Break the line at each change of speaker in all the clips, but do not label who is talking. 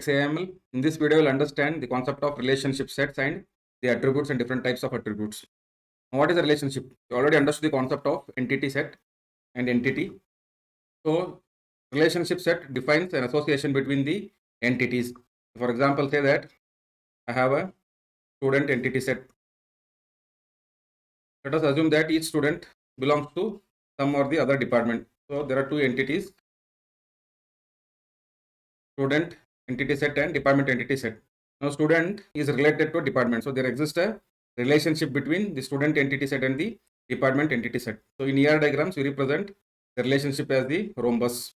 XAML. In this video, we'll understand the concept of relationship sets and the attributes and different types of attributes. What is a relationship? You already understood the concept of entity set and entity. So, relationship set defines an association between the entities. For example, say that I have a student entity set. Let us assume that each student belongs to some or the other department. So, there are two entities, student entity set and department entity set. Now, student is related to a department. So, there exists a relationship between the student entity set and the department entity set. So, in ER diagrams, we represent the relationship as the rhombus.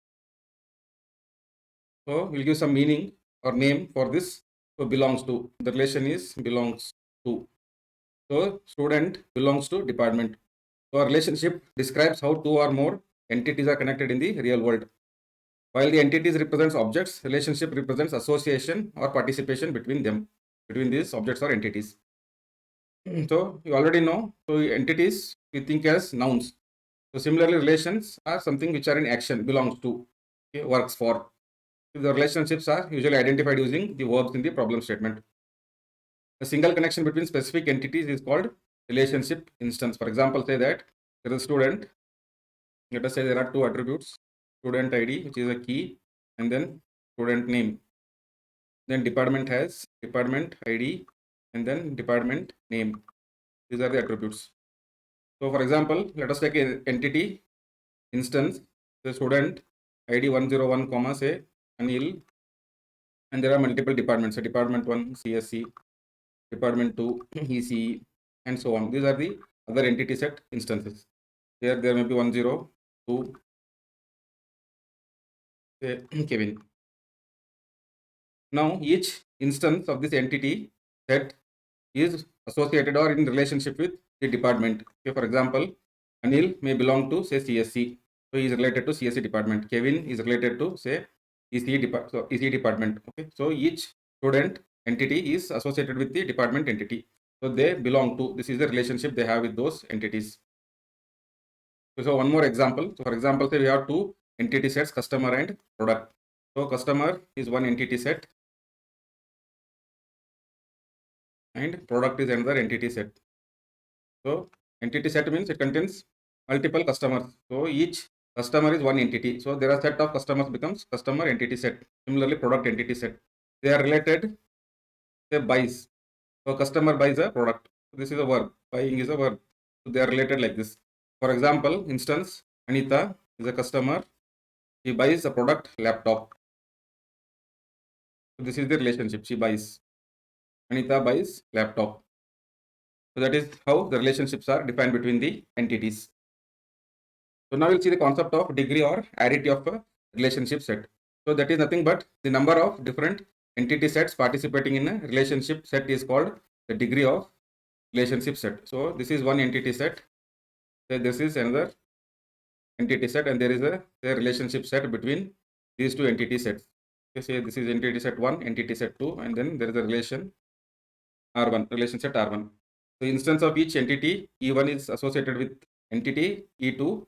So, we'll give some meaning or name for this. So, belongs to. The relation is belongs to. So, student belongs to department. So, a relationship describes how two or more entities are connected in the real world. While the entities represents objects, relationship represents association or participation between them, between these objects or entities. So you already know, so entities we think as nouns. So similarly, relations are something which are in action, belongs to, okay, works for. The relationships are usually identified using the verbs in the problem statement. A single connection between specific entities is called relationship instance. For example, say that there is a student. Let us say there are two attributes, student ID, which is a key, and then student name. Then department has department ID and then department name. These are the attributes. So for example, let us take an entity instance, the student ID 101, comma, say Anil, and there are multiple departments. So department 1 CSC, department 2 ECE, and so on. These are the other entity set instances. Here there may be 102, say Kevin. Now each instance of this entity set is associated or in relationship with the department. Okay, for example, Anil may belong to say CSC, so he is related to CSC department. Kevin is related to say ECE department. Okay, so each student entity is associated with the department entity, so they belong to. This is the relationship they have with those entities. So one more example. So for example, say we have two entity sets, customer and product. So customer is one entity set and product is another entity set. So entity set means it contains multiple customers. So each customer is one entity. So there are set of customers becomes customer entity set. Similarly, product entity set. They are related. Say buys. So customer buys a product. This is a verb. Buying is a verb. So they are related like this. For example, instance, Anita is a customer. She buys a product laptop. So this is the relationship. She buys. Anita buys laptop. So that is how the relationships are defined between the entities. So now we'll see the concept of degree or arity of a relationship set. So that is nothing but the number of different entity sets participating in a relationship set is called the degree of relationship set. So this is one entity set. So this is another entity set, and there is a relationship set between these two entity sets. Okay, say this is entity set 1, entity set 2, and then there is a relation R1, relation set R1. So instance of each entity E1 is associated with entity E2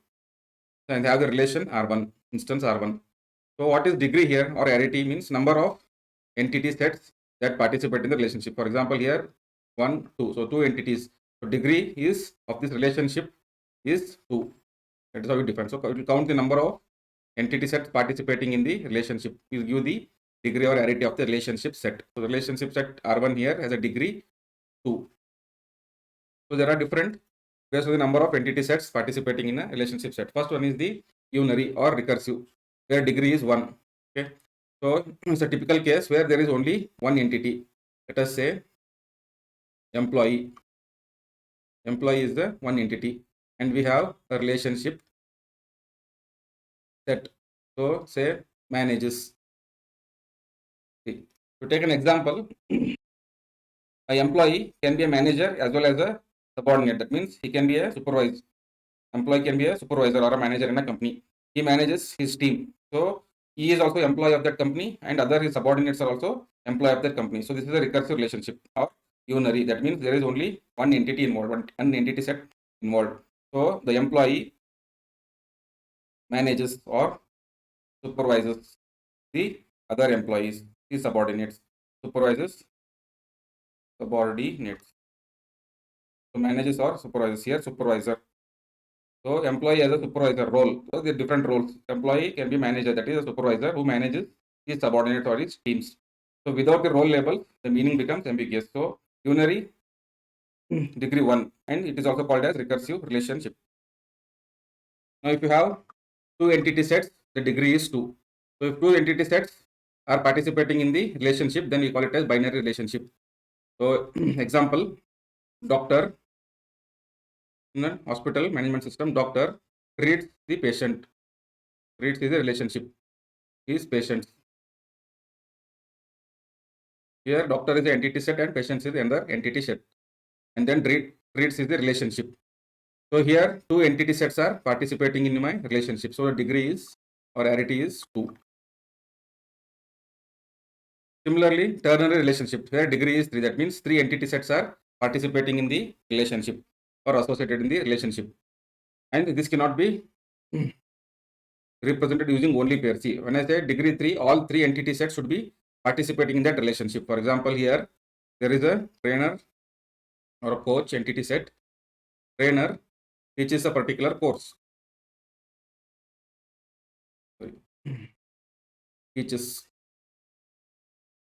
and have the relation R1, instance R1. So what is degree here or arity means number of entity sets that participate in the relationship. For example, here 1, 2. So 2 entities. So degree is of this relationship is 2. That is how we define. So it will count the number of entity sets participating in the relationship. It will give the degree or arity of the relationship set. So the relationship set R1 here has a degree 2. So there are different based on the number of entity sets participating in a relationship set. First one is the unary or recursive, where degree is 1. Okay, so it's a typical case where there is only one entity. Let us say employee. Employee is the one entity, and we have a relationship set. So say manages. See, to take an example, an employee can be a manager as well as a subordinate. That means he can be a supervisor. Employee can be a supervisor or a manager in a company. He manages his team. So he is also employee of that company, and other his subordinates are also employee of that company. So this is a recursive relationship or unary. That means there is only one entity involved, one entity set involved. So the employee manages or supervises the other employees. his subordinates. Supervises subordinates. So managers or supervisors. Here supervisor. So employee has a supervisor role. So there are different roles. Employee can be manager, that is a supervisor who manages his subordinates or his teams. So without the role label, the meaning becomes ambiguous. So unary degree 1, and it is also called as recursive relationship. Now if you have two entity sets, the degree is 2. So if two entity sets are participating in the relationship, then we call it as binary relationship. So example, doctor in a hospital management system, doctor treats the patient. Treats is a relationship. Is patients. Here doctor is the entity set and patients is another entity set. And then treats is the relationship. So here two entity sets are participating in my relationship. So the degree is or arity is 2. Similarly, ternary relationship, where degree is 3. That means 3 entity sets are participating in the relationship or associated in the relationship. And this cannot be represented using only pair. See, when I say degree 3, all 3 entity sets should be participating in that relationship. For example, here there is a trainer or a coach entity set. Trainer teaches a particular course. Teaches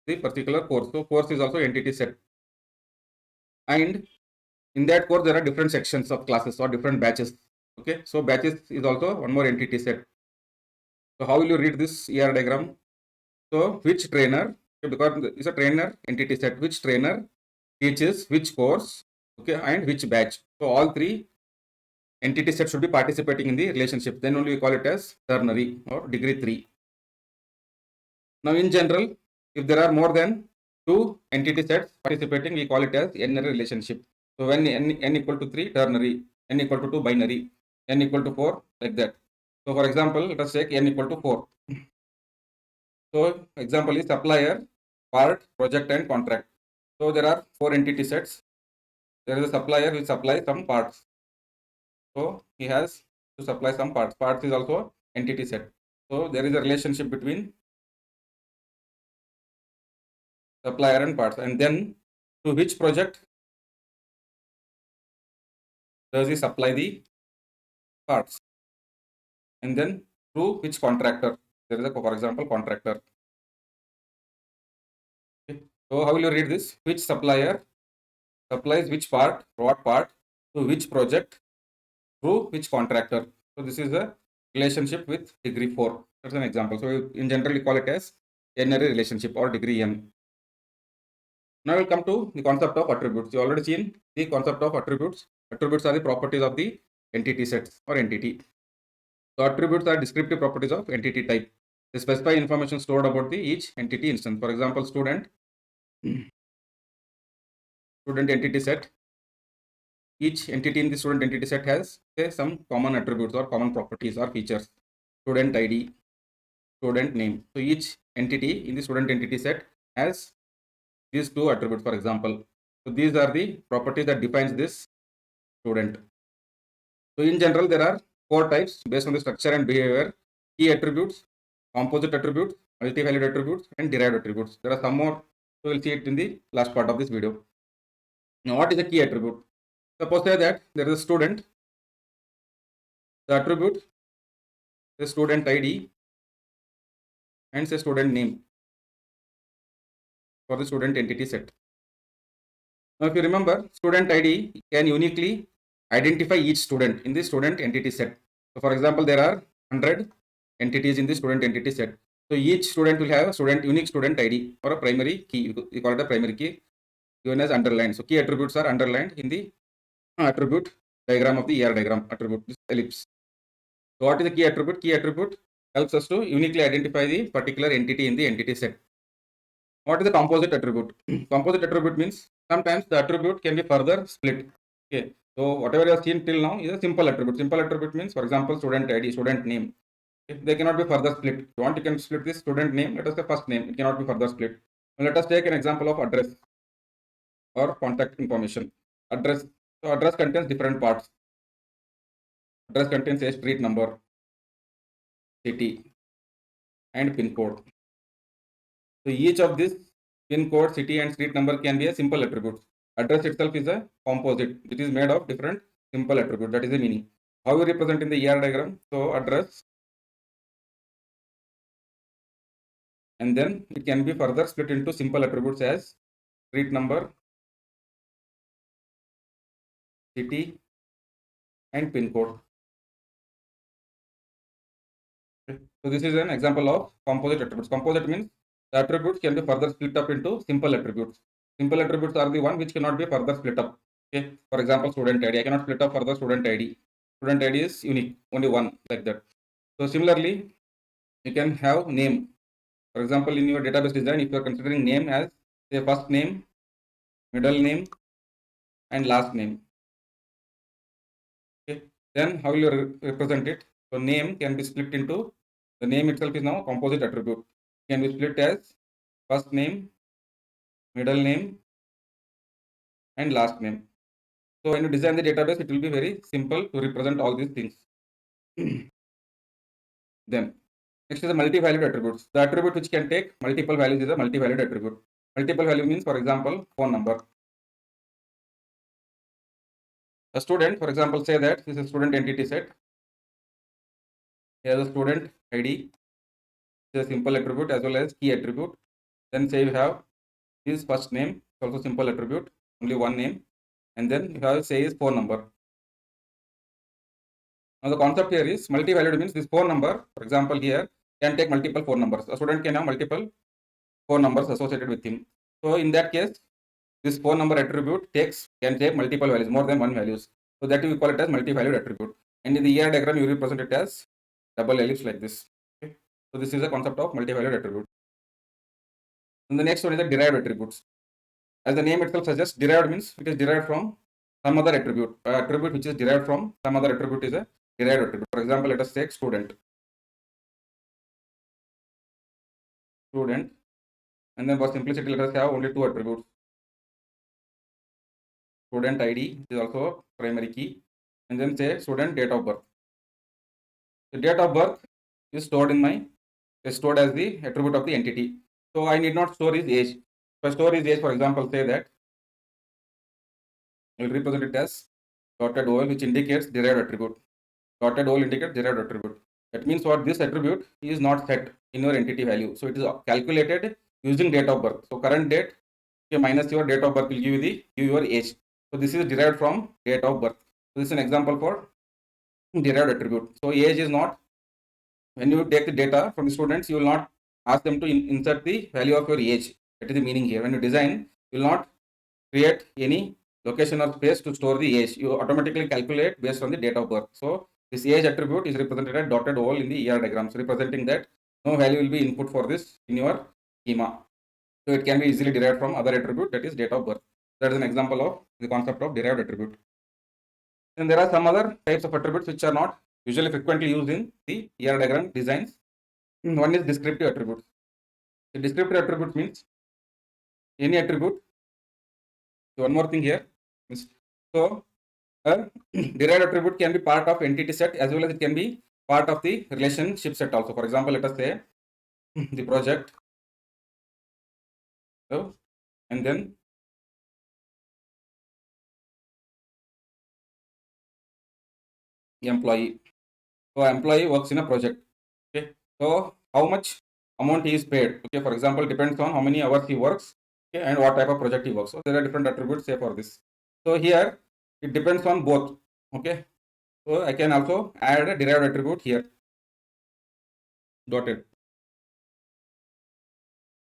the particular course. So course is also entity set. And in that course, there are different sections of classes or different batches. Okay, so batches is also one more entity set. So how will you read this ER diagram? So which trainer, because it's a trainer entity set, which trainer teaches which course, okay, and which batch. So all 3 entity sets should be participating in the relationship. Then only we call it as ternary or degree 3. Now in general, if there are more than 2 entity sets participating, we call it as N-ary relationship. So when n equal to 3, ternary, n equal to 2, binary, n equal to 4, like that. So for example, let us take n equal to 4. So example is supplier, part, project and contract. So there are 4 entity sets. There is a supplier which supplies some parts. So he has to supply some parts. Parts is also entity set. So there is a relationship between supplier and parts. And then to which project does he supply the parts? And then through which contractor? There is a, for example, contractor. Okay. So how will you read this? Which supplier supplies which part, what part, to which project, through which contractor? So this is a relationship with degree 4. That's an example. So in general, we call it as N-ary relationship or degree N. Now we'll come to the concept of attributes. You already seen the concept of attributes. Attributes are the properties of the entity sets or entity. So attributes are descriptive properties of entity type. They specify information stored about the each entity instance. For example, student entity set. Each entity in the student entity set has some common attributes or common properties or features. Student ID, student name. So each entity in the student entity set has these 2 attributes, for example. So these are the properties that defines this student. So in general, there are 4 types based on the structure and behavior: key attributes, composite attributes, multivalued attributes, and derived attributes. There are some more, so we'll see it in the last part of this video. Now, what is a key attribute? Suppose say that there is a student, the attribute is student ID and say student name for the student entity set. Now, if you remember, student ID can uniquely identify each student in the student entity set. So, for example, there are 100 entities in the student entity set. So each student will have a unique student ID or a primary key. We call it a primary key given as underlined. So key attributes are underlined in the attribute diagram of the ER diagram attribute, this ellipse. So what is the key attribute? Key attribute helps us to uniquely identify the particular entity in the entity set. What is the composite attribute? Composite attribute means sometimes the attribute can be further split. Okay. So whatever you have seen till now is a simple attribute. Simple attribute means, for example, student ID, student name. If they cannot be further split, if you want, you can split this student name. Let us say first name. It cannot be further split. Now let us take an example of address or contact information. Address. So address contains different parts. Address contains a street number, city, and pin code. So each of this pin code, city and street number can be a simple attribute. Address itself is a composite. It is made of different simple attributes. That is the meaning. How we represent in the ER diagram? So address, and then it can be further split into simple attributes as street number, city, and pin code. Okay. So this is an example of composite attributes. Composite means the attributes can be further split up into simple attributes. Simple attributes are the one which cannot be further split up. Okay. For example, student ID. I cannot split up further student ID. Student ID is unique, only one, like that. So similarly, you can have name. For example, in your database design, if you are considering name as say first name, middle name, and last name. Okay. Then how will you represent it? So name can be split into, the name itself is now a composite attribute. It can be split as first name, middle name, and last name. So when you design the database, it will be very simple to represent all these things. Then next is the multi-valued attributes. The attribute which can take multiple values is a multi-valued attribute. Multiple value means, for example, phone number. A student, for example, say that this is student entity set. Here is a student ID. It's a simple attribute as well as key attribute. Then say you have his first name, also simple attribute, only one name. And then you have say his phone number. Now the concept here is multi-valued means this phone number, for example, here can take multiple phone numbers. A student can have multiple phone numbers associated with him. So in that case, this phone number attribute can take multiple values, more than one values. So that we call it as multi-valued attribute. And in the ER diagram, you represent it as double ellipse like this. Okay. So this is the concept of multi-valued attribute. And the next one is the derived attributes. As the name itself suggests, derived means it is derived from some other attribute. Attribute which is derived from some other attribute is a derived attribute. For example, let us take student. Student. And then for simplicity, let us have only two attributes. Student ID is also primary key. And then say student date of birth. The date of birth is stored as the attribute of the entity. So I need not store his age. If I store his age, for example, say that I will represent it as dotted OL, which indicates derived attribute. Dotted OL indicates derived attribute. That means what, this attribute is not set in your entity value. So it is calculated using date of birth. So current date, okay, minus your date of birth will give your age. So this is derived from date of birth. So this is an example for derived attribute. So age is not, when you take the data from the students, you will not ask them to insert the value of your age. That is the meaning here. When you design, you will not create any location or space to store the age. You automatically calculate based on the date of birth. So this age attribute is represented as dotted oval in the ER diagrams, representing that no value will be input for this in your schema. So it can be easily derived from other attribute, that is date of birth. That is an example of the concept of derived attribute. Then there are some other types of attributes which are not usually frequently used in the ER diagram designs. One is descriptive attributes. The descriptive attribute means any attribute. So one more thing here. So a derived attribute can be part of entity set as well as it can be part of the relationship set also. For example, let us say the project, so, and then employee. So employee works in a project. Okay. So how much amount he is paid? Okay. For example, depends on how many hours he works. Okay, and what type of project he works. So there are different attributes say for this. So here it depends on both. Okay. So I can also add a derived attribute here. Dotted.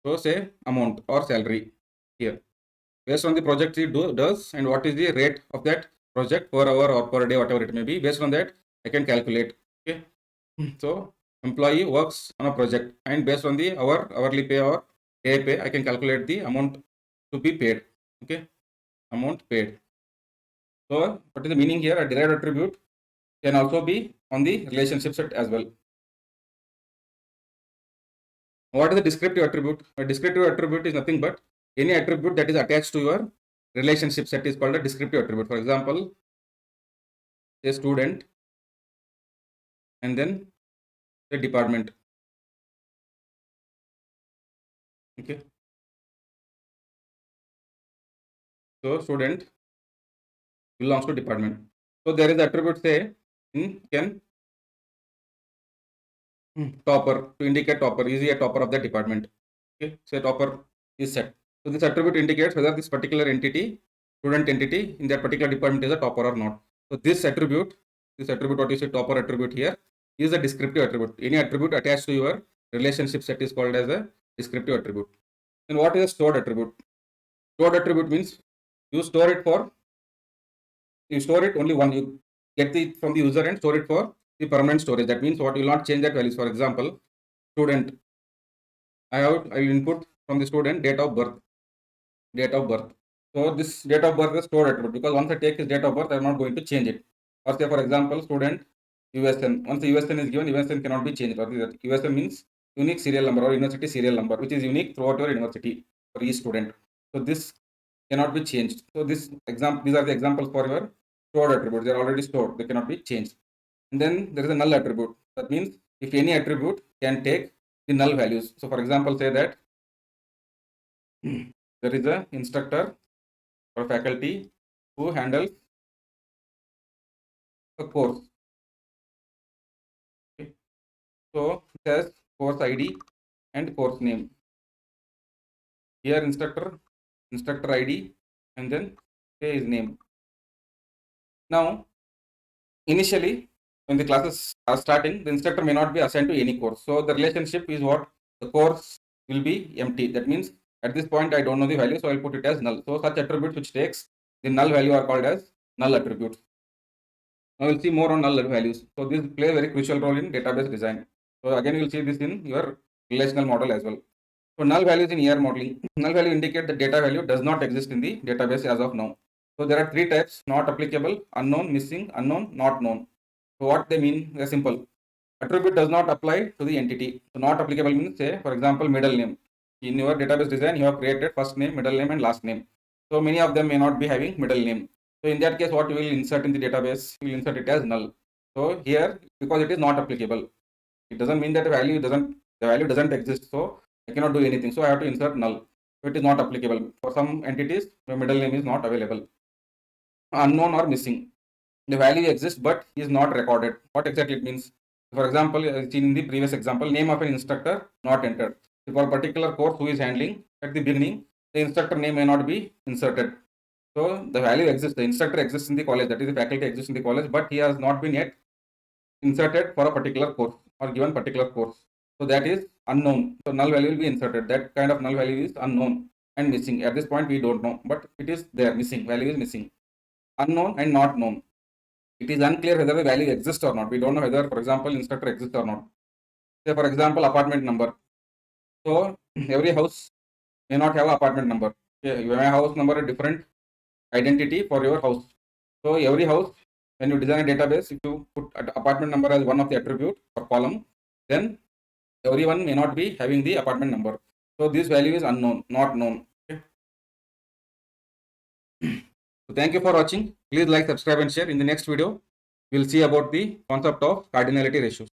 So say amount or salary here. Based on the project he does and what is the rate of that project per hour or per day, whatever it may be. Based on that, I can calculate. Okay. So employee works on a project and based on the hourly pay or day pay, I can calculate the amount to be paid. Okay. Amount paid. So what is the meaning here? A derived attribute can also be on the relationship set as well. What is the descriptive attribute? A descriptive attribute is nothing but any attribute that is attached to your relationship set is called a descriptive attribute. For example, a student and then the department. Okay. So student belongs to department. So there is attribute say in can topper to indicate topper. Is he a topper of the department? Okay. Say topper is set. So this attribute indicates whether this particular entity, student entity in that particular department is a topper or not. So this attribute what you say topper attribute here is a descriptive attribute. Any attribute attached to your relationship set is called as a descriptive attribute. And what is a stored attribute? Stored attribute means you store it only one. You get it from the user and store it for the permanent storage. That means what you will not change that values. For example, student. I will input from the student date of birth. So this date of birth is stored attribute because once I take his date of birth, I am not going to change it. Or say for example, student USN. Once the USN is given, USN cannot be changed. Or USN means unique serial number or university serial number, which is unique throughout your university for each student. So this cannot be changed. So these are the examples for your stored attributes. They are already stored. They cannot be changed. And then there is a null attribute. That means if any attribute can take the null values. So for example, say that there is a instructor or faculty who handles a course. Okay. So it has course ID and course name. Here instructor ID, and then say his name. Now, initially, when the classes are starting, the instructor may not be assigned to any course. So the relationship is what the course will be empty. That means at this point I don't know the value, so I'll put it as null. So such attributes which takes the null value are called as null attributes. Now we'll see more on null values. So this play a very crucial role in database design. So again, you'll see this in your relational model as well. So null values in ER modeling. Null value indicate the data value does not exist in the database as of now. So there are three types: not applicable, unknown, missing, unknown, not known. So what they mean? They're simple. Attribute does not apply to the entity. So not applicable means, say for example, middle name. In your database design, you have created first name, middle name, and last name. So many of them may not be having middle name. So in that case, what you will insert in the database, you will insert it as null. So here, because it is not applicable, it doesn't mean that the value doesn't exist. So I cannot do anything. So I have to insert null. So it is not applicable. For some entities, the middle name is not available. Unknown or missing. The value exists but is not recorded. What exactly it means? For example, seen in the previous example, name of an instructor not entered. For a particular course who is handling at the beginning, the instructor name may not be inserted. So the value exists, the instructor exists in the college, that is the faculty exists in the college, but he has not been yet inserted for a particular course or given particular course. So that is unknown. So null value will be inserted. That kind of null value is unknown and missing. At this point, we don't know, but it is there, missing. Value is missing. Unknown and not known. It is unclear whether the value exists or not. We don't know whether, for example, instructor exists or not. Say, for example, apartment number. So every house may not have apartment number. Okay, you have a house number, a different identity for your house. So every house, when you design a database, if you put apartment number as one of the attribute or column, then everyone may not be having the apartment number. So this value is unknown, not known. Okay. So thank you for watching. Please like, subscribe and share. In the next video, we'll see about the concept of cardinality ratios.